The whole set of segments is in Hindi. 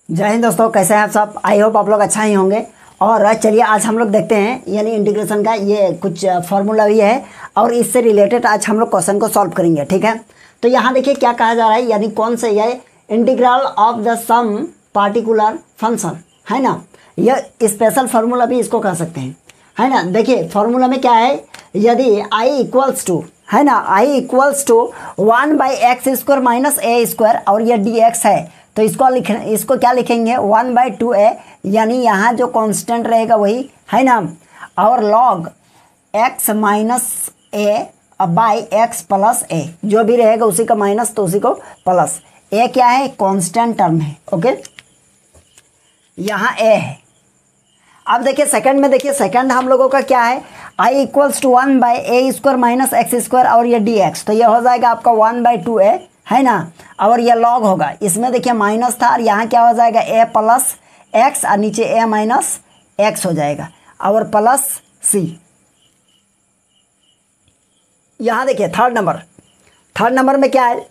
जय हिंद दोस्तों, कैसे हैं आप सब। आई होप आप लोग अच्छा ही होंगे। और चलिए आज हम लोग देखते हैं यानी इंटीग्रेशन का ये कुछ फार्मूला भी है और इससे रिलेटेड आज हम लोग क्वेश्चन को सॉल्व करेंगे। ठीक है, तो यहाँ देखिए क्या कहा जा रहा है, यानी कौन से ये integral of the sum particular function है ना, यह स्पेशल फार्मूला भी इसको कह सकते हैं, है ना। देखिए फार्मूला में क्या है, यदि आई इक्वल्स टू है ना, I equals to 1/x² minus A square और यह dx है, तो इसको क्या लिखेंगे 1/2a, यानी यहाँ जो कांस्टेंट रहेगा वही है ना, और log x minus A by X plus A, जो भी रहेगा उसी का माइनस तो उसी को प्लस। ए क्या है, कांस्टेंट टर्म है। ओके, यहाँ ए है। अब देखिए सेकंड में, देखिए सेकंड हम लोगों का क्या है, i equals to 1/a² minus x² और ये dx, तो ये हो जाएगा आपका 1/2a है ना, और ये log होगा। इसमें देखिए माइनस था और यहाँ क्या हो जाएगा a प्लस एक्स और नीचे a माइनस एक्स हो जाएगा और प्लस c। यहाँ देखिए थर्ड नंबर में क्या है,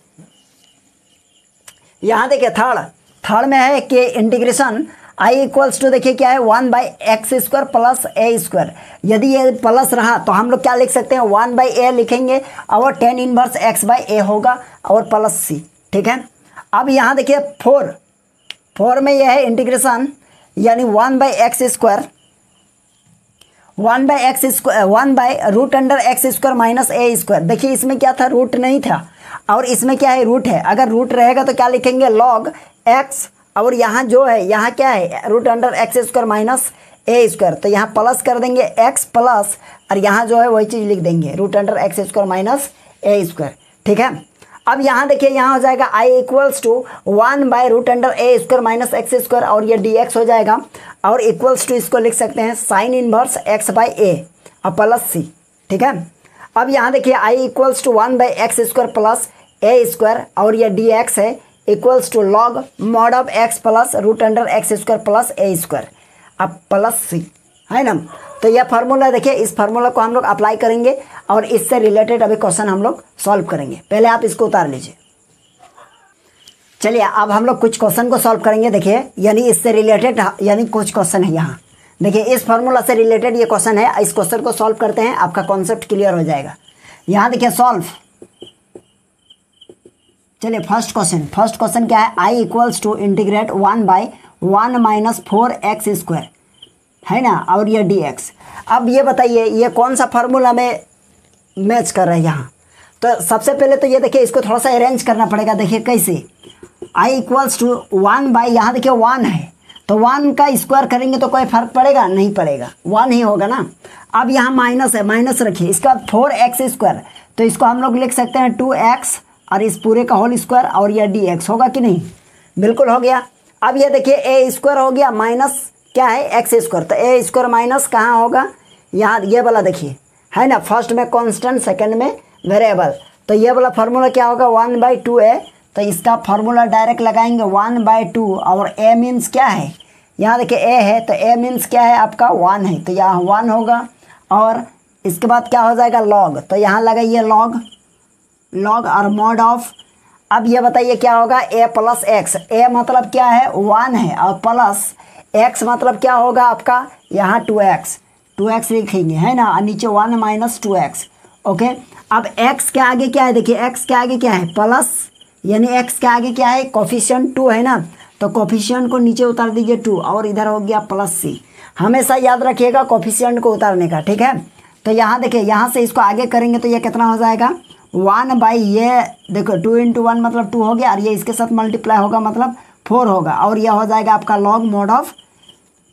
यहाँ देखिए थर्ड में है कि इंटीग्रेशन i इक्वल्स टू देखिए क्या है 1/x² प्लस a स्क्वायर। यदि ये प्लस रहा तो हम लोग क्या लिख सकते हैं 1/a लिखेंगे और tan इनवर्स x/a होगा और प्लस c। ठीक है, अब यहाँ देखिए फोर में यह है इंटीग्रेशन यानी 1/x² 1/√x² minus a square. देखिए इसमें क्या था, रूट नहीं था और इसमें क्या है, रूट है। अगर रूट रहेगा तो क्या लिखेंगे log x, और यहाँ जो है यहाँ क्या है √x² माइनस a स्क्वायर, तो यहाँ प्लस कर देंगे x प्लस और यहाँ जो है वही चीज़ लिख देंगे √x² माइनस a स्क्वायर। ठीक है, अब यहाँ देखिए यहाँ हो जाएगा i equals to 1/√a² minus x² और ये dx हो जाएगा और इक्वल्स टू इसको लिख सकते हैं साइन इनवर्स x/a और प्लस c। ठीक है, अब यहाँ देखिए i equals to 1/x² plus a square और ये dx है equals to log mod of x plus √x² plus a square अब प्लस c है ना। तो यह फार्मूला देखिए, इस फार्मूला को हम लोग अप्लाई करेंगे और इससे रिलेटेड अभी क्वेश्चन हम लोग सॉल्व करेंगे। पहले आप इसको उतार लीजिए। चलिए अब हम लोग कुछ क्वेश्चन को सॉल्व करेंगे। देखिए यानी इससे रिलेटेड यानी कुछ क्वेश्चन है यहाँ। देखिए इस फार्मूला से रिलेटेड ये क्वेश्चन है, इस क्वेश्चन को सॉल्व करते हैं, आपका कॉन्सेप्ट क्लियर हो जाएगा। यहाँ देखिए सॉल्व। चलिए फर्स्ट क्वेश्चन क्या है, i equals to integrate 1/1 minus 4x² है ना और ये dx। अब ये बताइए ये कौन सा फार्मूला में मैच कर रहा है यहाँ। तो सबसे पहले तो ये देखिए इसको थोड़ा सा अरेंज करना पड़ेगा। देखिए कैसे, i इक्वल्स टू 1/, यहाँ देखिए 1 है तो 1 का स्क्वायर करेंगे तो कोई फर्क पड़ेगा, नहीं पड़ेगा, 1 ही होगा ना। अब यहाँ माइनस है, माइनस रखिए, इसका 4x² तो इसको हम लोग लिख सकते हैं 2x और इस पूरे का होल स्क्वायर और यह dx होगा कि नहीं, बिल्कुल हो गया। अब ये देखिए a² हो गया माइनस क्या है x², तो a² माइनस कहाँ होगा, यहाँ ये वाला देखिए है ना, फर्स्ट में कांस्टेंट सेकंड में वेरिएबल, तो ये वाला फार्मूला क्या होगा 1/2a, तो इसका फार्मूला डायरेक्ट लगाएंगे 1/2 और a मीन्स क्या है, यहाँ देखिए a है तो a मीन्स क्या है आपका 1 है, तो यहाँ 1 होगा और इसके बाद क्या हो जाएगा log, तो यहाँ लगाइए log और mod ऑफ। अब ये बताइए क्या होगा a प्लस एक्स, a मतलब क्या है 1 है और प्लस x मतलब क्या होगा आपका यहाँ 2x लिखेंगे है ना, और नीचे 1 माइनस 2x। ओके, अब x के आगे क्या है, देखिए x के आगे क्या है प्लस, यानी x के आगे क्या है कोफिशिएंट 2 है ना, तो कोफिशिएंट को नीचे उतार दीजिए 2 और इधर हो गया प्लस c। हमेशा याद रखिएगा कोफिशिएंट को उतारने का। ठीक है, तो यहाँ देखिए यहाँ से इसको आगे करेंगे तो ये कितना हो जाएगा 1/, ये देखो 2 × 1 मतलब 2 हो गया और ये इसके साथ मल्टीप्लाई होगा मतलब 4 होगा और यह हो जाएगा आपका log mod of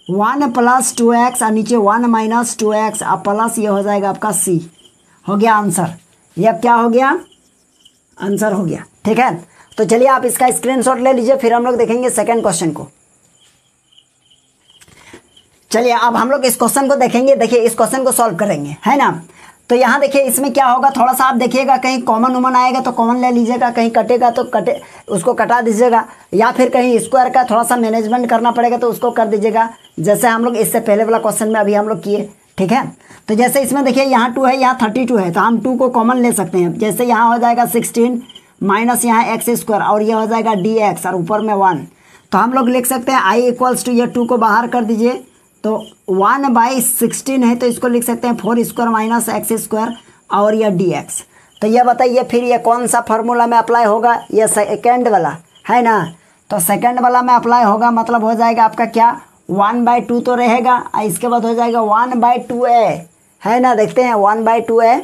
1 plus 2x और नीचे 1 माइनस 2x और प्लस ये हो जाएगा आपका c। हो गया आंसर, ये अब क्या हो गया, आंसर हो गया। ठीक है, तो चलिए आप इसका स्क्रीनशॉट ले लीजिए, फिर हम लोग देखेंगे सेकंड क्वेश्चन को। चलिए अब हम लोग इस क्वेश्चन को देखेंगे। देखिए इस क्वेश्चन को सॉल्व करेंगे है ना, तो यहाँ देखिए इसमें क्या होगा, थोड़ा सा आप देखिएगा, कहीं कॉमन वमन आएगा तो कॉमन ले लीजिएगा, कहीं कटेगा तो उसको कटा दीजिएगा, या फिर कहीं स्क्वायर का थोड़ा सा मैनेजमेंट करना पड़ेगा तो उसको कर दीजिएगा, जैसे हम लोग इससे पहले वाला क्वेश्चन में अभी हम लोग किए। ठीक है, तो जैसे इसमें देखिए यहाँ 2 है, यहाँ 32 है, तो हम 2 को कॉमन ले सकते हैं। जैसे यहाँ हो जाएगा 16 माइनस यहाँ x² और ये हो जाएगा dx और ऊपर में 1, तो हम लोग लिख सकते हैं आई इक्वल्स टू, ये 2 को बाहर कर दीजिए तो 1/16 है, तो इसको लिख सकते हैं 4 स्क्वायर माइनस एक्स स्क्वायर और यह dx। तो ये बताइए फिर ये कौन सा फार्मूला में अप्लाई होगा, ये सेकेंड वाला है ना, तो सेकेंड वाला में अप्लाई होगा, मतलब हो जाएगा आपका क्या 1/2 तो रहेगा, इसके बाद हो जाएगा 1/2a है ना, देखते हैं 1/2a,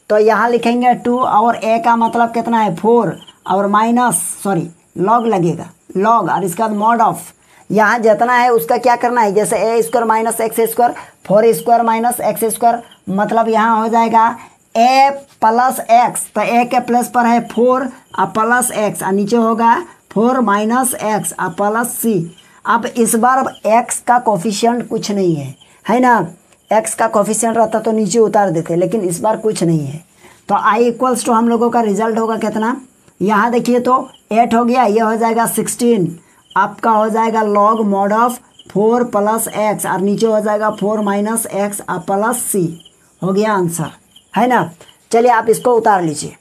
तो यहाँ लिखेंगे 2 और a का मतलब कितना है 4 और माइनस सॉरी लॉग लगेगा लॉग, और इसके बाद मॉड ऑफ यहाँ जितना है उसका क्या करना है, जैसे a square minus x square 4 square minus x square, मतलब यहाँ हो जाएगा a प्लस एक्स, तो a के प्लस पर है 4 और प्लस एक्स और नीचे होगा 4 माइनस एक्स और प्लस c। अब इस बार x का कोफिशिएंट कुछ नहीं है ना, x का कोफिशिएंट रहता तो नीचे उतार देते, लेकिन इस बार कुछ नहीं है, तो i इक्वल्स टू हम लोगों का रिजल्ट होगा कितना, यहाँ देखिए तो 8 हो गया, ये हो जाएगा 16, आपका हो जाएगा log mod of 4 plus x और नीचे हो जाएगा 4 माइनस एक्स और प्लस c, हो गया आंसर है ना। चलिए आप इसको उतार लीजिए।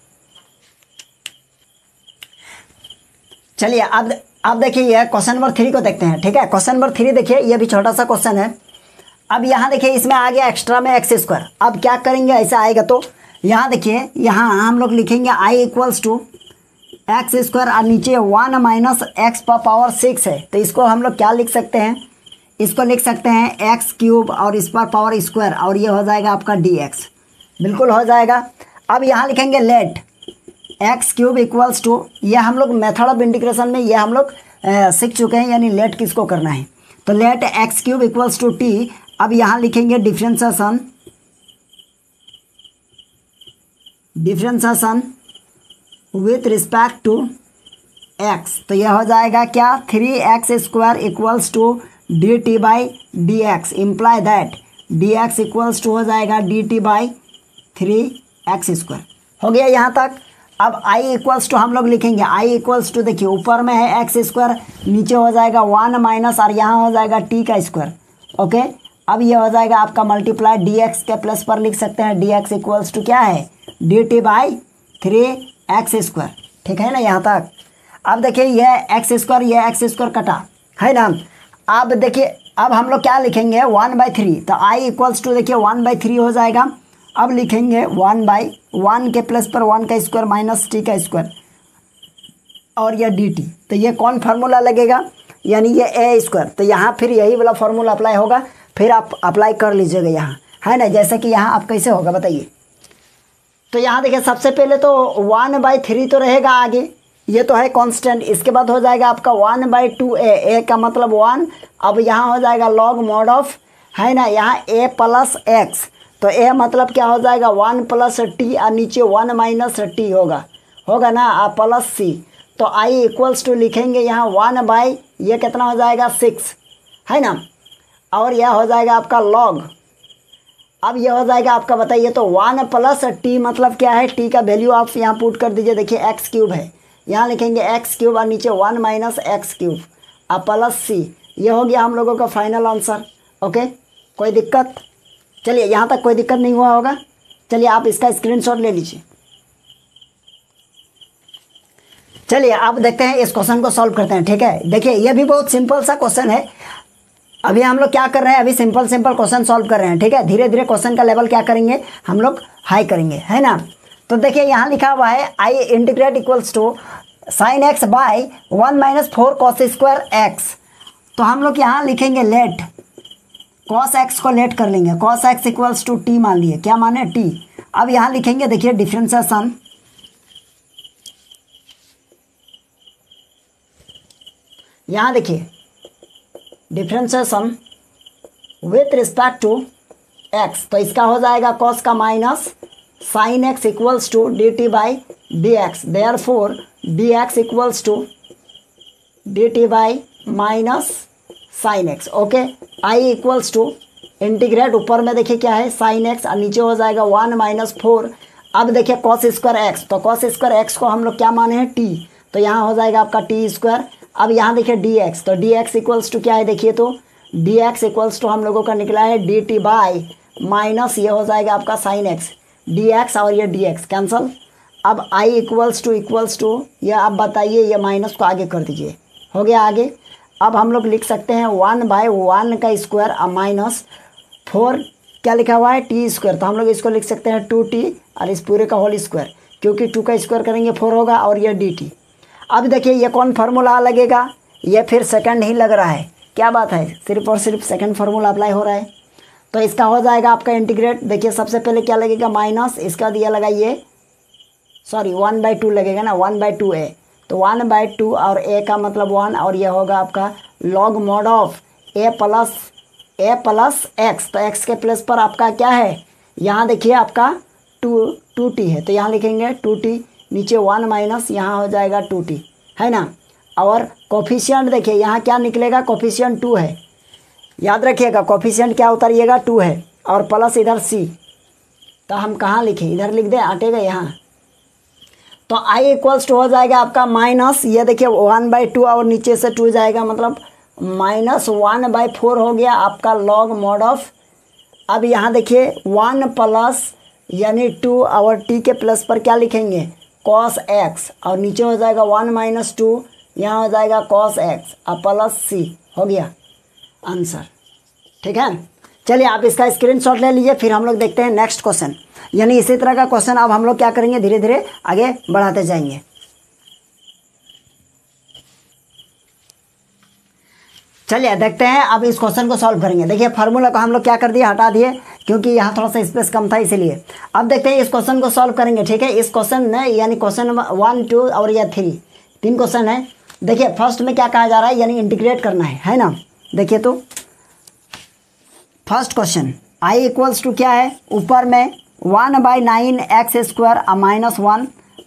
चलिए अब देखिए ये क्वेश्चन नंबर 3 को देखते हैं, ठीक है। क्वेश्चन नंबर 3 देखिए, ये भी छोटा सा क्वेश्चन है। अब यहाँ देखिए इसमें आ गया एक्स्ट्रा में एक्स स्क्वायर, अब क्या करेंगे ऐसा आएगा तो यहाँ देखिए यहाँ हम लोग लिखेंगे आई इक्वल्स टू एक्स स्क्वायर और नीचे 1 माइनस एक्स पावर 6 है, तो इसको हम लोग क्या लिख सकते हैं, इसको लिख सकते हैं एक्स क्यूब और इस पर पावर स्क्वायर और ये हो जाएगा आपका dx, बिल्कुल हो जाएगा। अब यहाँ लिखेंगे let x cube equals to, ये हम लोग मेथड ऑफ इंटीग्रेशन में ये हम लोग सीख चुके हैं, यानी लेट किसको करना है, तो let x cube equals to t. अब यहाँ लिखेंगे differentiation with respect to x, तो यह हो जाएगा क्या 3x square equals to d t by d x, imply that dx equals to हो जाएगा dt बाई 3x स्क्वायर, हो गया यहाँ तक। अब i इक्वल्स टू हम लोग लिखेंगे i इक्वल्स टू, देखिए ऊपर में है एक्स स्क्वायर, नीचे हो जाएगा 1 माइनस और यहाँ हो जाएगा t का स्क्वायर, ओके। अब ये हो जाएगा आपका मल्टीप्लाई dx के प्लस पर लिख सकते हैं dx इक्वल्स टू क्या है dt बाई 3x स्क्वायर, ठीक है ना यहाँ तक। अब देखिए ये एक्स स्क्वायर कटा है ना। अब देखिए अब हम लोग क्या लिखेंगे 1/3, तो i इक्वल्स टू देखिए 1/3 हो जाएगा। अब लिखेंगे 1/1 के प्लस पर 1 का स्क्वायर माइनस t का स्क्वायर और यह dt, तो ये कौन फार्मूला लगेगा, यानी ये a स्क्वायर, तो यहाँ फिर यही वाला फार्मूला अप्लाई होगा, फिर आप अप्लाई कर लीजिएगा यहाँ है ना। जैसे कि यहाँ आप कैसे होगा बताइए, तो यहाँ देखिए सबसे पहले तो 1/3 तो रहेगा आगे, ये तो है कांस्टेंट, इसके बाद हो जाएगा आपका 1/2a, a का मतलब 1, अब यहाँ हो जाएगा लॉग मॉड ऑफ है ना, यहाँ a प्लस एक्स, तो a मतलब क्या हो जाएगा 1 प्लस t और नीचे 1 माइनस t होगा ना और प्लस c, तो i इक्वल्स टू लिखेंगे यहाँ 1/ ये कितना हो जाएगा 6 है ना, और यह हो जाएगा आपका लॉग, अब ये हो जाएगा आपका बताइए तो 1 प्लस t मतलब क्या है, t का वैल्यू आप यहाँ पुट कर दीजिए, देखिए एक्स क्यूब है, यहाँ लिखेंगे एक्स क्यूब और नीचे 1 माइनस एक्स क्यूब और प्लस c, ये हो गया हम लोगों का फाइनल आंसर, ओके। कोई दिक्कत, चलिए यहाँ तक कोई दिक्कत नहीं हुआ होगा। चलिए आप इसका स्क्रीनशॉट ले लीजिए। चलिए अब देखते हैं इस क्वेश्चन को सॉल्व करते हैं, ठीक है। देखिए ये भी बहुत सिंपल सा क्वेश्चन है, अभी हम लोग क्या कर रहे हैं, अभी सिंपल क्वेश्चन सॉल्व कर रहे हैं, ठीक है। धीरे धीरे क्वेश्चन का लेवल क्या करेंगे हम लोग हाई करेंगे है ना। तो देखिए यहाँ लिखा हुआ है I integrate equals to sine x by 1 minus 4 cos square x, तो हम लोग यहाँ लिखेंगे लेट कॉस एक्स को लेट कर लेंगे, cos x equals to t मान लिए, क्या माने टी। अब यहाँ लिखेंगे देखिए डिफरेंशिएशन यहाँ देखिए differentiation with respect to x, तो इसका हो जाएगा कॉस का minus sine x equals to d t by d x, therefore d x equals to d t by minus sine x, okay. I equals to integrate, ऊपर में देखिए क्या है साइन एक्स और नीचे हो जाएगा 1 माइनस 4। अब देखिए कॉस स्क्वायर एक्स, तो कॉस स्क्वायर एक्स को हम लोग क्या माने हैं टी, तो यहाँ हो जाएगा आपका टी स्क्वायर। अब यहाँ देखिए डी एक्स, तो डी एक्स इक्वल्स टू क्या है देखिए, तो डी एक्स इक्वल्स टू हम लोगों का निकला है डी टी बाई माइनस ये हो जाएगा आपका साइन एक्स, डी एक्स और ये डी एक्स कैंसल। अब आई इक्वल्स टू ये आप बताइए, ये माइनस को आगे कर दीजिए, हो गया आगे। अब हम लोग लिख सकते हैं 1/1 का स्क्वायर माइनस 4 क्या लिखा हुआ है टी स्क्वायर, तो हम लोग इसको लिख सकते हैं 2t और इस पूरे का होल स्क्वायर, क्योंकि 2 का स्क्वायर करेंगे 4 होगा और ये dt। अब देखिए ये कौन फार्मूला लगेगा, ये फिर सेकंड ही लग रहा है, क्या बात है, सिर्फ और सिर्फ सेकंड फार्मूला अप्लाई हो रहा है। तो इसका हो जाएगा आपका इंटीग्रेट, देखिए सबसे पहले क्या लगेगा माइनस, इसका दिया लगा ये सॉरी 1/2 लगेगा ना, 1/2a, तो 1/2 और a का मतलब 1 और ये होगा आपका log mod of a plus x, तो x के प्लेस पर आपका क्या है, यहाँ देखिए आपका 2t है, तो यहाँ लिखेंगे 2t, नीचे 1 माइनस यहाँ हो जाएगा 2t, है ना। और कोफिशिएंट देखिए यहाँ क्या निकलेगा, कोफिशिएंट 2 है, याद रखिएगा कोफिशिएंट क्या उतारिएगा 2 है, और प्लस इधर c, तो हम कहाँ लिखें, इधर लिख दें, हटेगा यहाँ, तो i इक्वल्स टू हो जाएगा आपका माइनस, ये देखिए 1/2 और नीचे से 2 जाएगा, मतलब -1/4 हो गया आपका लॉग मॉड ऑफ। अब यहाँ देखिए 1 प्लस यानी 2 और t के प्लस पर क्या लिखेंगे cos x, और नीचे हो जाएगा 1 माइनस 2, यहाँ हो जाएगा cos x और प्लस c, हो गया आंसर। ठीक है, चलिए आप इसका स्क्रीनशॉट ले लीजिए, फिर हम लोग देखते हैं नेक्स्ट क्वेश्चन। यानी इसी तरह का क्वेश्चन अब हम लोग क्या करेंगे, धीरे धीरे आगे बढ़ाते जाएंगे। चलिए देखते हैं अब इस क्वेश्चन को सॉल्व करेंगे। देखिए फार्मूला को हम लोग क्या कर दिए, हटा दिए, क्योंकि यहाँ थोड़ा सा स्पेस कम था इसीलिए। अब देखते हैं इस क्वेश्चन को सॉल्व करेंगे। ठीक है, इस क्वेश्चन में यानी क्वेश्चन नंबर 1, 2 और या 3 क्वेश्चन है। देखिए फर्स्ट में क्या कहा जा रहा है, यानी इंटीग्रेट करना है ना। देखिए तो first question i equals to क्या है, ऊपर में 1/9x² माइनस 1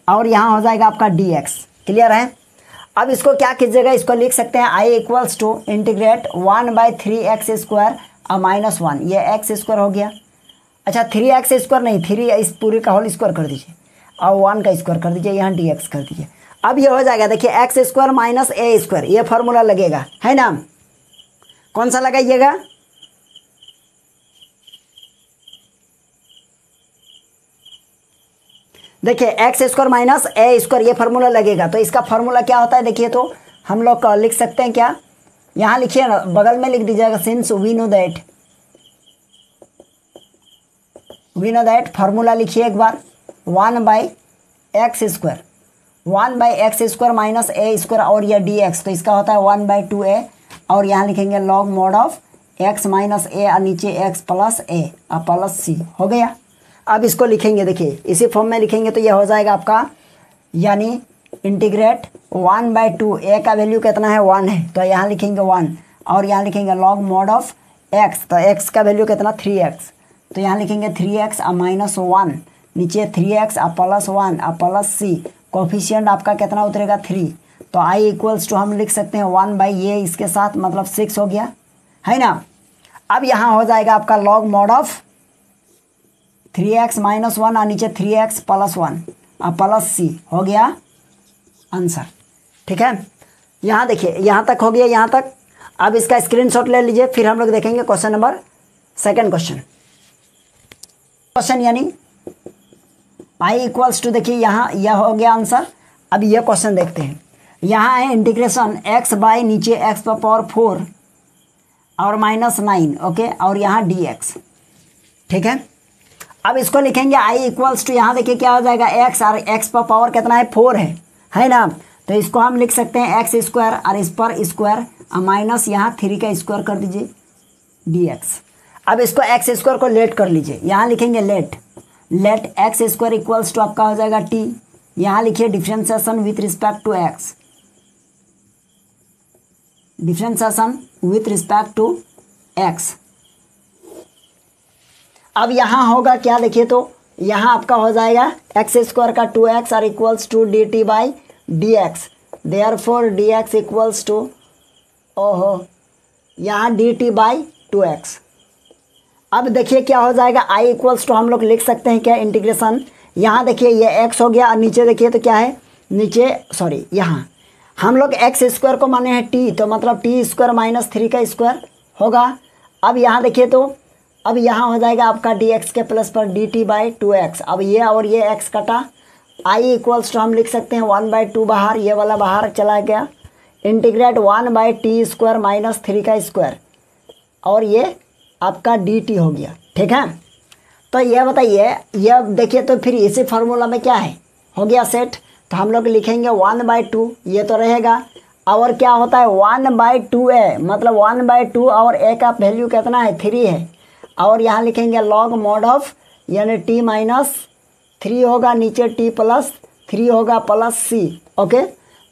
और यहाँ हो जाएगा आपका dx, क्लियर है। अब इसको क्या कीजिएगा, इसको लिख सकते हैं i equals to integrate 1/3x² minus 1, ये x² हो गया। अच्छा 3x² नहीं, 3 इस पूरे का होल स्क्वायर कर दीजिए और 1 का स्क्वायर कर दीजिए, यहाँ dx कर दीजिए। अब ये हो जाएगा, देखिए x² माइनस a², ये फार्मूला लगेगा, है ना। कौन सा लगाइएगा, देखिए x² माइनस a², ये फार्मूला लगेगा। तो इसका फार्मूला क्या होता है, देखिए तो हम लोग लिख सकते हैं क्या, यहाँ लिखिए ना, बगल में लिख दीजिएगा, since we know that formula लिखिए एक बार, 1/x² माइनस a² और यह dx, तो इसका होता है 1/2a, और यहाँ लिखेंगे log mod of x minus a और नीचे x प्लस a और प्लस c, हो गया। अब इसको लिखेंगे, देखिए इसी फॉर्म में लिखेंगे तो यह हो जाएगा आपका, यानी इंटीग्रेट 1/2, a का वैल्यू कितना है 1 है, तो यहाँ लिखेंगे 1 और यहाँ लिखेंगे लॉग मॉड ऑफ x, तो x का वैल्यू कितना 3x, तो यहाँ लिखेंगे 3x और माइनस 1, नीचे 3x और प्लस 1 और प्लस c, कोफिशिएंट आपका कितना उतरेगा 3, तो i इक्वल्स टू हम लिख सकते हैं 1/a इसके साथ, मतलब 6 हो गया, है ना। अब यहाँ हो जाएगा आपका log mod of 3x minus 1 और नीचे 3x प्लस 1 और प्लस c, हो गया आंसर। ठीक है, यहाँ देखिए यहाँ तक हो गया, यहाँ तक। अब इसका स्क्रीनशॉट ले लीजिए, फिर हम लोग देखेंगे क्वेश्चन नंबर सेकंड क्वेश्चन यानी i इक्वल्स टू, देखिए यहाँ यह हो गया आंसर। अब यह क्वेश्चन देखते हैं, यहाँ है इंटीग्रेशन x बाई नीचे x पर पावर 4 और माइनस 9, ओके, और यहाँ dx। ठीक है, अब इसको लिखेंगे i इक्वल्स टू, यहाँ देखिए क्या हो जाएगा, x और x पर पावर कितना है 4 है ना, तो इसको हम लिख सकते हैं x² और इस पर स्क्वायर और माइनस यहाँ 3 का स्क्वायर कर दीजिए dx। अब इसको x² को लेट कर लीजिए, यहाँ लिखेंगे लेट x² इक्वल्स टू आपका हो जाएगा t, यहाँ लिखिए differentiation with respect to x, differentiation with respect to x। अब यहाँ होगा क्या, देखिए तो यहाँ आपका हो जाएगा x² का 2x और equals to dt by dx, therefore dx equals to, ओहो, यहाँ dt बाई 2x। अब देखिए क्या हो जाएगा, i इक्वल्स टू हम लोग लिख सकते हैं क्या, इंटीग्रेशन, यहाँ देखिए ये x हो गया और नीचे देखिए तो क्या है, नीचे सॉरी यहाँ हम लोग x² को माने हैं t, तो मतलब t² माइनस 3 का स्क्वायर होगा। अब यहाँ देखिए तो अब यहाँ हो जाएगा आपका dx के प्लस पर dt बाई 2x। अब ये और ये x कटा, i इक्वल्स टू हम लिख सकते हैं 1/2 बाहर, ये वाला बाहर चला गया, इंटीग्रेट 1/t² माइनस 3 का स्क्वायर, और ये आपका dt हो गया। ठीक है, तो ये बताइए, ये देखिए तो फिर इसी फार्मूला में क्या है, हो गया सेट। तो हम लोग लिखेंगे 1/2, ये तो रहेगा, और क्या होता है 1/2a, मतलब 1/2 और a का वैल्यू कितना है 3 है, और यहाँ लिखेंगे लॉग मॉड ऑफ, यानी t माइनस 3 होगा, नीचे t प्लस 3 होगा प्लस c। ओके,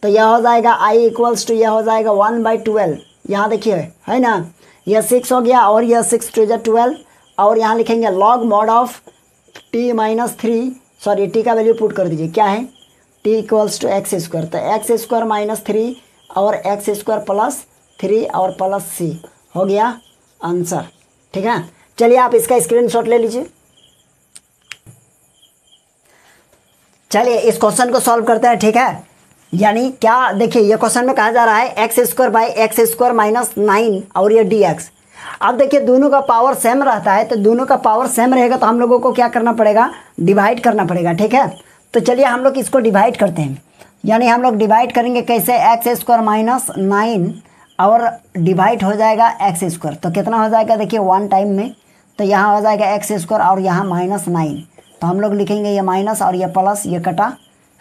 तो यह हो जाएगा i इक्वल्स टू, यह हो जाएगा 1/12, यहाँ देखिए है ना, यह 6 हो गया, और यह 6 2 12, और यहाँ लिखेंगे log mod of t minus 3, sorry t का वैल्यू पुट कर दीजिए, क्या है t इक्वल्स टू x², तो x² माइनस 3 और x² प्लस 3 और प्लस c हो गया आंसर। ठीक है, चलिए आप इसका स्क्रीनशॉट ले लीजिए। चलिए इस क्वेश्चन को सॉल्व करते हैं। ठीक है, यानी क्या, देखिए ये क्वेश्चन में कहा जा रहा है x² माइनस 9 और ये dx। अब देखिए दोनों का पावर सेम रहता है, तो दोनों का पावर सेम रहेगा तो हम लोगों को क्या करना पड़ेगा, डिवाइड करना पड़ेगा। ठीक है, तो चलिए हम लोग इसको डिवाइड करते हैं, यानी हम लोग डिवाइड करेंगे कैसे, x² माइनस 9 और डिवाइड हो जाएगा x², तो कितना हो जाएगा देखिए 1 टाइम में, तो यहाँ हो जाएगा x² और यहाँ माइनस 9, तो हम लोग लिखेंगे ये माइनस और ये प्लस, ये कटा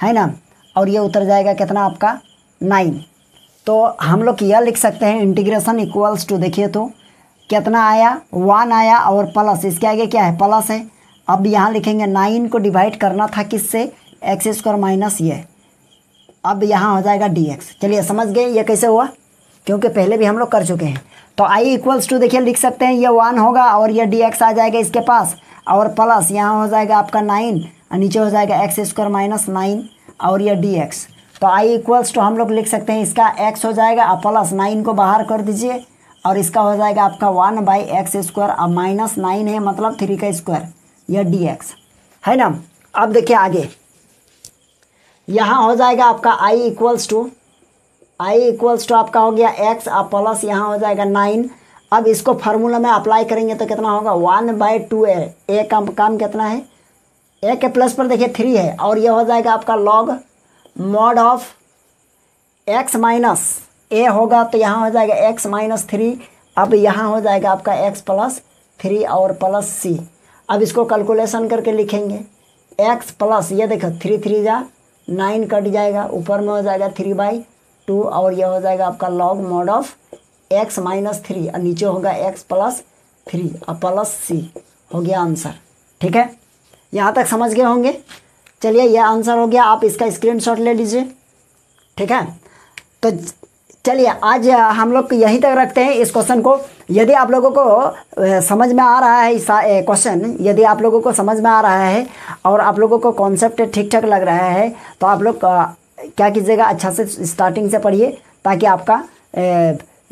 है ना, और ये उतर जाएगा कितना आपका 9। तो हम लोग यह लिख सकते हैं इंटीग्रेशन इक्वल्स टू, देखिए तो कितना आया 1 आया, और प्लस इसके आगे क्या है प्लस है। अब यहाँ लिखेंगे 9 को डिवाइड करना था किससे, x² माइनस ये, अब यहाँ हो जाएगा dx। चलिए समझ गए ये कैसे हुआ, क्योंकि पहले भी हम लोग कर चुके हैं। तो i इक्वल्स टू देखिए लिख सकते हैं, ये 1 होगा और ये dx आ जाएगा इसके पास, और प्लस यहाँ हो जाएगा आपका 9 और नीचे हो जाएगा x² माइनस 9 और ये dx। तो i इक्वल्स टू हम लोग लिख सकते हैं, इसका x हो जाएगा, अब प्लस 9 को बाहर कर दीजिए, और इसका हो जाएगा आपका 1/x², अब माइनस 9 है मतलब 3 का स्क्वायर, यह dx है ना। अब देखिए आगे यहाँ हो जाएगा आपका i इक्वल्स टू आपका हो गया x, अब प्लस यहाँ हो जाएगा 9। अब इसको फार्मूला में अप्लाई करेंगे तो कितना होगा 1/2a, a का काम कितना है, a के प्लस पर देखिए 3 है, और ये हो जाएगा आपका log mod of x minus a होगा, तो यहाँ हो जाएगा x माइनस 3, अब यहाँ हो जाएगा आपका x प्लस 3 और प्लस c। अब इसको कैलकुलेशन करके लिखेंगे, x प्लस ये देखो 3 3 जा 9 कट जाएगा, ऊपर में हो जाएगा 3/2, और यह हो जाएगा आपका log mod of x minus 3, और नीचे होगा x प्लस 3 और प्लस c, हो गया आंसर। ठीक है, यहाँ तक समझ गए होंगे। चलिए यह आंसर हो गया, आप इसका स्क्रीनशॉट ले लीजिए। ठीक है, तो चलिए आज हम लोग यहीं तक रखते हैं इस क्वेश्चन को। यदि आप लोगों को समझ में आ रहा है इस क्वेश्चन, यदि आप लोगों को समझ में आ रहा है और आप लोगों को कॉन्सेप्ट ठीक ठाक लग रहा है, तो आप लोग क्या कीजिएगा, अच्छा से स्टार्टिंग से पढ़िए, ताकि आपका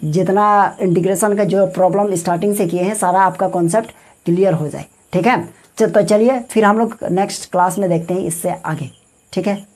जितना इंटीग्रेशन का जो प्रॉब्लम स्टार्टिंग से किए हैं सारा आपका कॉन्सेप्ट क्लियर हो जाए। ठीक है, तो चलिए फिर हम लोग नेक्स्ट क्लास में देखते हैं इससे आगे। ठीक है।